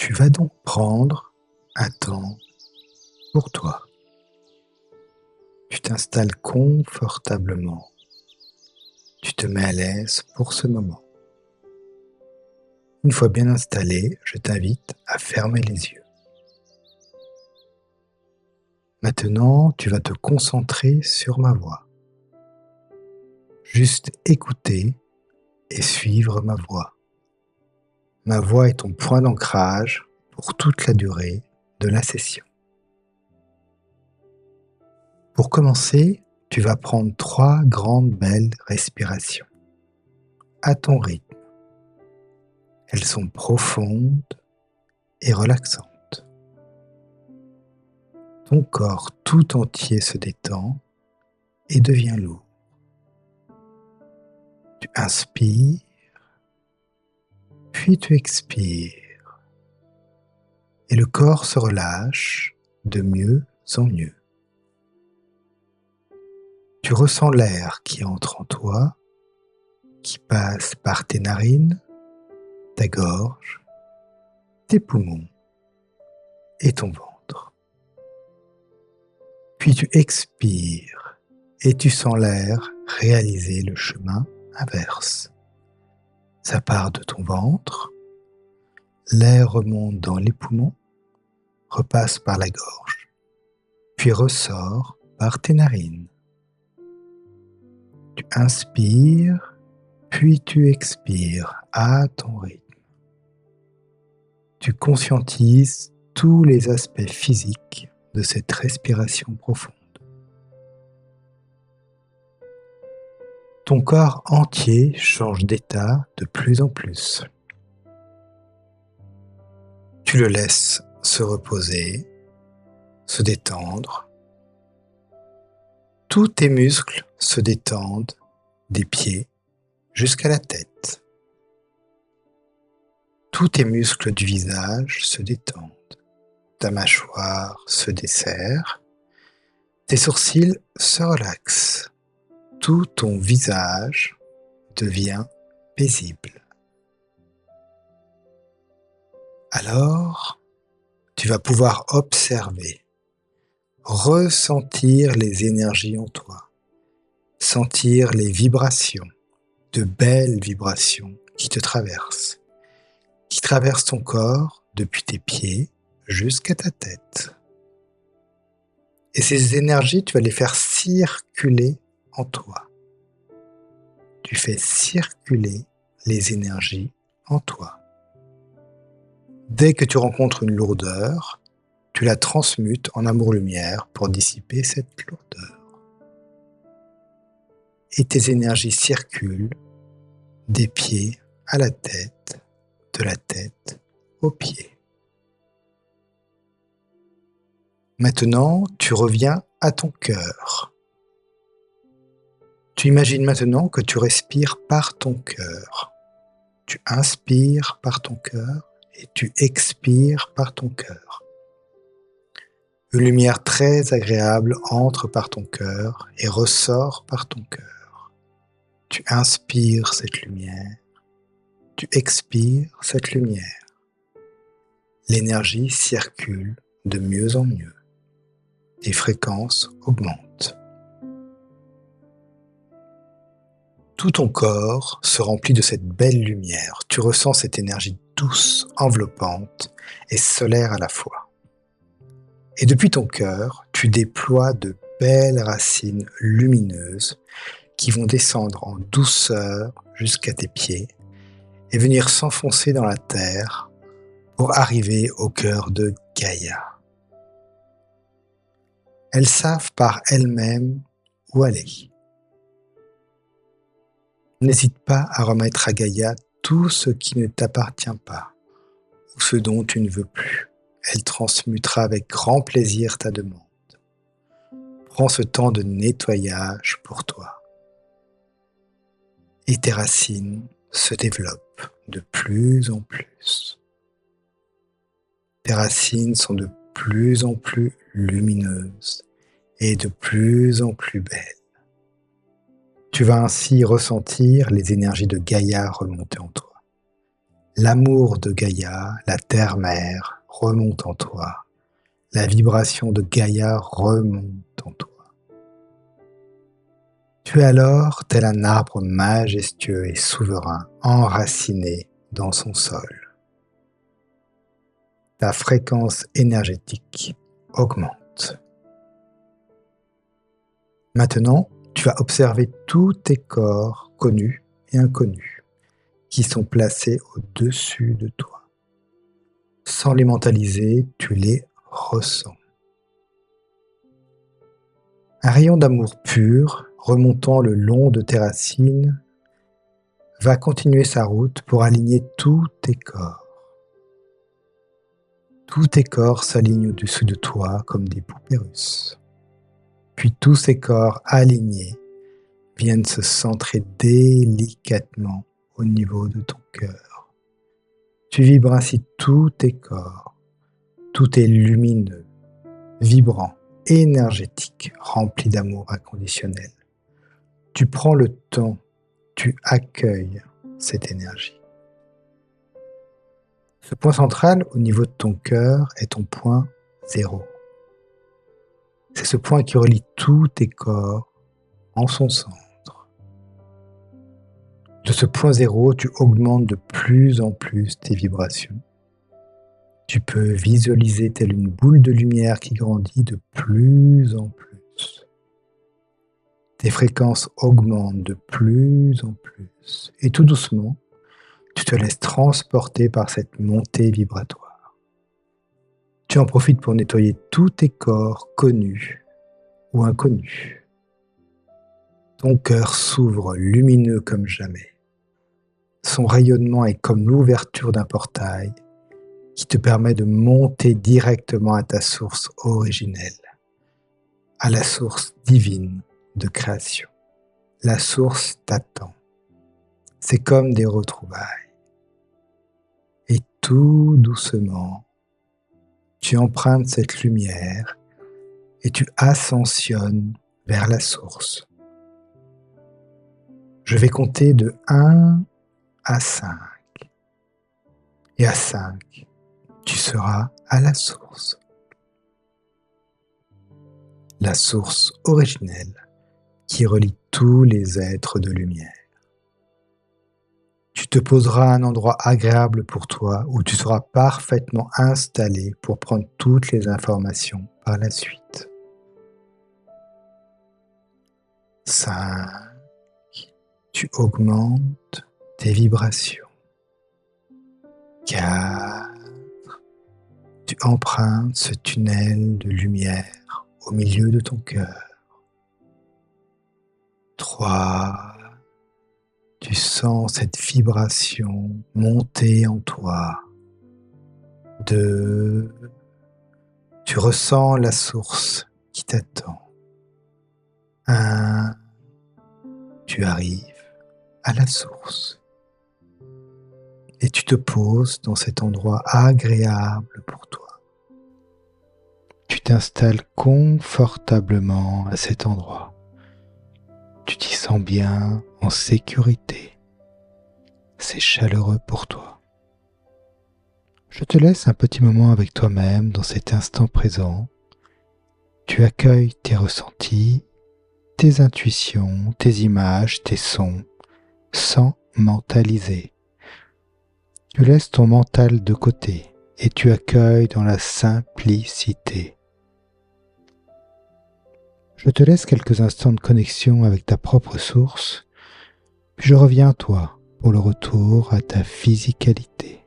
Tu vas donc prendre un temps pour toi. Tu t'installes confortablement. Tu te mets à l'aise pour ce moment. Une fois bien installé, je t'invite à fermer les yeux. Maintenant, tu vas te concentrer sur ma voix. Juste écouter et suivre ma voix. Ma voix est ton point d'ancrage pour toute la durée de la session. Pour commencer, tu vas prendre 3 grandes belles respirations à ton rythme. Elles sont profondes et relaxantes. Ton corps tout entier se détend et devient lourd. Tu inspires, puis tu expires. Et le corps se relâche de mieux en mieux. Tu ressens l'air qui entre en toi, qui passe par tes narines, ta gorge, tes poumons et ton ventre. Puis tu expires et tu sens l'air réaliser le chemin inverse. Ça part de ton ventre, l'air remonte dans les poumons, repasse par la gorge, puis ressort par tes narines. Tu inspires, puis tu expires à ton rythme. Tu conscientises tous les aspects physiques de cette respiration profonde. Ton corps entier change d'état de plus en plus. Tu le laisses se reposer, se détendre. Tous tes muscles se détendent des pieds jusqu'à la tête. Tous tes muscles du visage se détendent. Ta mâchoire se desserre. Tes sourcils se relaxent. Tout ton visage devient paisible. Alors, tu vas pouvoir observer, ressentir les énergies en toi, sentir les vibrations, de belles vibrations qui te traversent, qui traversent ton corps depuis tes pieds jusqu'à ta tête. Et ces énergies, tu vas les faire circuler en toi. Tu fais circuler les énergies en toi. Dès que tu rencontres une lourdeur, tu la transmutes en amour-lumière pour dissiper cette lourdeur. Et tes énergies circulent des pieds à la tête, de la tête aux pieds. Maintenant, tu reviens à ton cœur. Tu imagines maintenant que tu respires par ton cœur. Tu inspires par ton cœur et tu expires par ton cœur. Une lumière très agréable entre par ton cœur et ressort par ton cœur. Tu inspires cette lumière, tu expires cette lumière. L'énergie circule de mieux en mieux. Les fréquences augmentent. Tout ton corps se remplit de cette belle lumière. Tu ressens cette énergie douce, enveloppante et solaire à la fois. Et depuis ton cœur, tu déploies de belles racines lumineuses qui vont descendre en douceur jusqu'à tes pieds et venir s'enfoncer dans la terre pour arriver au cœur de Gaïa. Elles savent par elles-mêmes où aller. N'hésite pas à remettre à Gaïa tout ce qui ne t'appartient pas ou ce dont tu ne veux plus. Elle transmutera avec grand plaisir ta demande. Prends ce temps de nettoyage pour toi. Et tes racines se développent de plus en plus. Tes racines sont de plus en plus lumineuses et de plus en plus belles. Tu vas ainsi ressentir les énergies de Gaïa remonter en toi. L'amour de Gaïa, la terre-mère, remonte en toi. La vibration de Gaïa remonte en toi. Tu es alors tel un arbre majestueux et souverain, enraciné dans son sol. Ta fréquence énergétique augmente. Maintenant, tu vas observer tous tes corps connus et inconnus qui sont placés au-dessus de toi. Sans les mentaliser, tu les ressens. Un rayon d'amour pur remontant le long de tes racines va continuer sa route pour aligner tous tes corps. Tous tes corps s'alignent au-dessus de toi comme des poupées russes. Puis tous ces corps alignés viennent se centrer délicatement au niveau de ton cœur. Tu vibres ainsi tous tes corps. Tout est lumineux, vibrant, énergétique, rempli d'amour inconditionnel. Tu prends le temps, tu accueilles cette énergie. Ce point central au niveau de ton cœur est ton point zéro. C'est ce point qui relie tous tes corps en son centre. De ce point zéro, tu augmentes de plus en plus tes vibrations. Tu peux visualiser telle une boule de lumière qui grandit de plus en plus. Tes fréquences augmentent de plus en plus. Et tout doucement, tu te laisses transporter par cette montée vibratoire. Tu en profites pour nettoyer tous tes corps connus ou inconnus. Ton cœur s'ouvre lumineux comme jamais. Son rayonnement est comme l'ouverture d'un portail qui te permet de monter directement à ta source originelle, à la source divine de création. La source t'attend. C'est comme des retrouvailles. Et tout doucement, tu empruntes cette lumière et tu ascensionnes vers la source. Je vais compter de 1 à 5. Et à 5, tu seras à la source. La source originelle qui relie tous les êtres de lumière. Tu te poseras à un endroit agréable pour toi où tu seras parfaitement installé pour prendre toutes les informations par la suite. 5. Tu augmentes tes vibrations. 4. Tu empruntes ce tunnel de lumière au milieu de ton cœur. 3. Tu sens cette vibration monter en toi. 2. Tu ressens la source qui t'attend. 1. Tu arrives à la source. Et tu te poses dans cet endroit agréable pour toi. Tu t'installes confortablement à cet endroit. Tu t'y sens bien, en sécurité. C'est chaleureux pour toi. Je te laisse un petit moment avec toi-même dans cet instant présent. Tu accueilles tes ressentis, tes intuitions, tes images, tes sons, sans mentaliser. Tu laisses ton mental de côté et tu accueilles dans la simplicité. Je te laisse quelques instants de connexion avec ta propre source, puis je reviens à toi pour le retour à ta physicalité.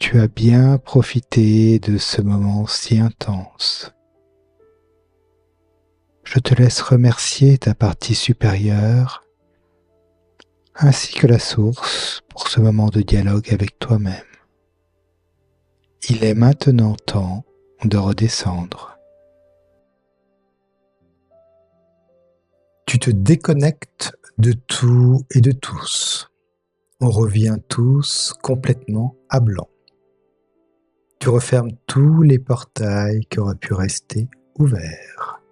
tu as bien profité de ce moment si intense. Je te laisse remercier ta partie supérieure ainsi que la source pour ce moment de dialogue avec toi-même. Il est maintenant temps de redescendre. Tu te déconnectes de tout et de tous. On revient tous complètement à blanc. Tu refermes tous les portails qui auraient pu rester ouverts.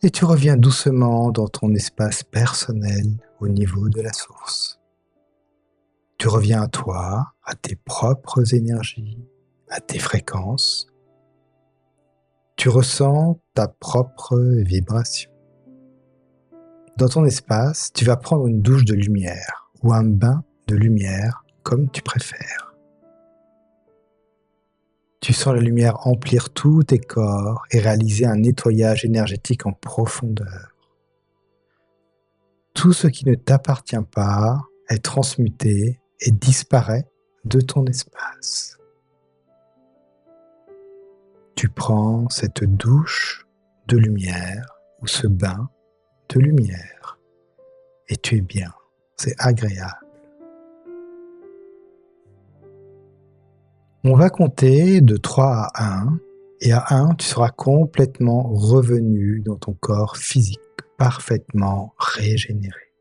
Et tu reviens doucement dans ton espace personnel au niveau de la source. Tu reviens à toi, à tes propres énergies, à tes fréquences. Tu ressens ta propre vibration. Dans ton espace, tu vas prendre une douche de lumière ou un bain de lumière comme tu préfères. Tu sens la lumière emplir tous tes corps et réaliser un nettoyage énergétique en profondeur. Tout ce qui ne t'appartient pas est transmuté et disparaît de ton espace. Tu prends cette douche de lumière ou ce bain de lumière et tu es bien, c'est agréable. On va compter de 3 à 1 et à 1, tu seras complètement revenu dans ton corps physique, parfaitement régénéré.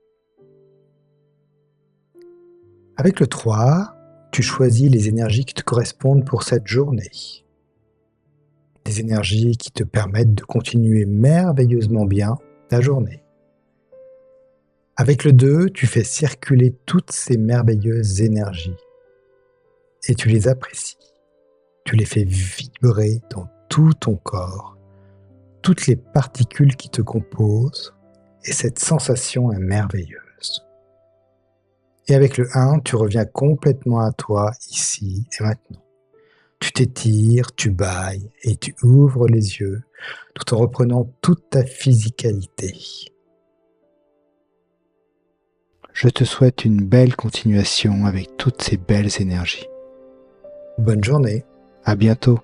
Avec le 3, tu choisis les énergies qui te correspondent pour cette journée. Des énergies qui te permettent de continuer merveilleusement bien ta journée. Avec le 2, tu fais circuler toutes ces merveilleuses énergies et tu les apprécies. Tu les fais vibrer dans tout ton corps, toutes les particules qui te composent et cette sensation est merveilleuse. Et avec le 1, tu reviens complètement à toi ici et maintenant. Tu t'étires, tu bâilles et tu ouvres les yeux tout en reprenant toute ta physicalité. Je te souhaite une belle continuation avec toutes ces belles énergies. Bonne journée. À bientôt.